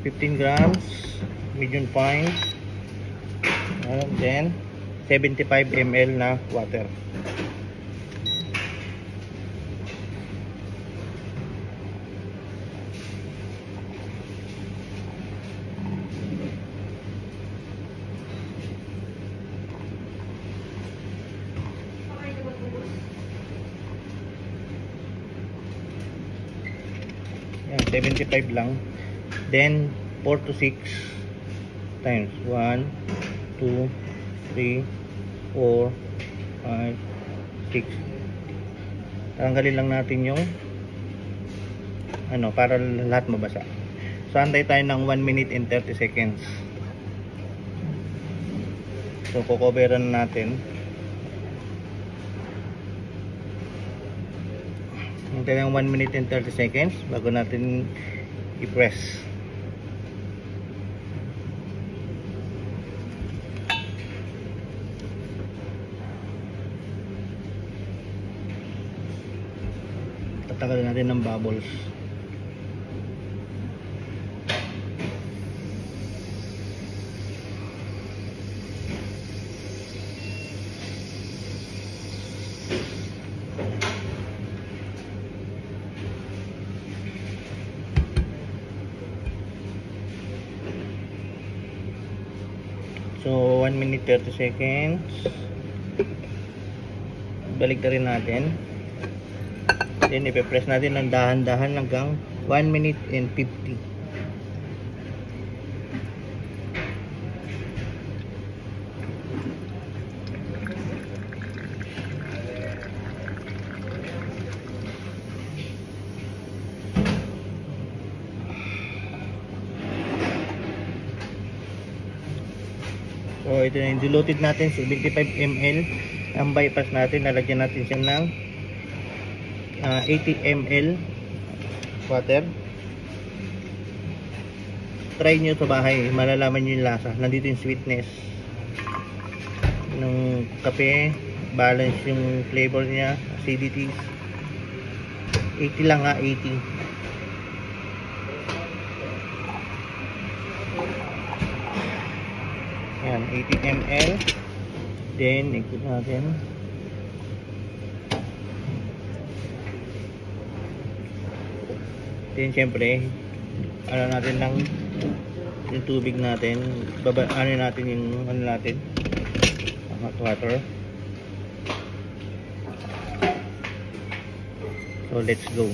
15 grams medium fine, then 75 ml na water. Yan, 75 lang. Then 4 to 6 times 1, 2, 3, 4, 5, 6. Tanggalin lang natin yung ano para lahat mabasa. So antay tayo ng 1 minute and 30 seconds. So kukoveran natin. Antay ng 1 minute and 30 seconds bago natin i-press. Tatanggalin natin ng bubbles. So 1 minute 30 seconds. Balik na rin natin. Then ipe-press natin ng dahan-dahan hanggang 1 minute and 50. So ito na yung diluted natin, 75 ml. Ang bypass natin, nalagyan natin siya ng 80 ml water. Try nyo sa bahay, malalaman nyo yung lasa. Nandito yung sweetness ng kape, balance yung flavor niya, acidity. 80 lang ha, 80. Yan, 80 ml. Then ikot natin. Then syempre ano natin lang yung tubig natin, ano natin yung ano natin, hot water. So let's go.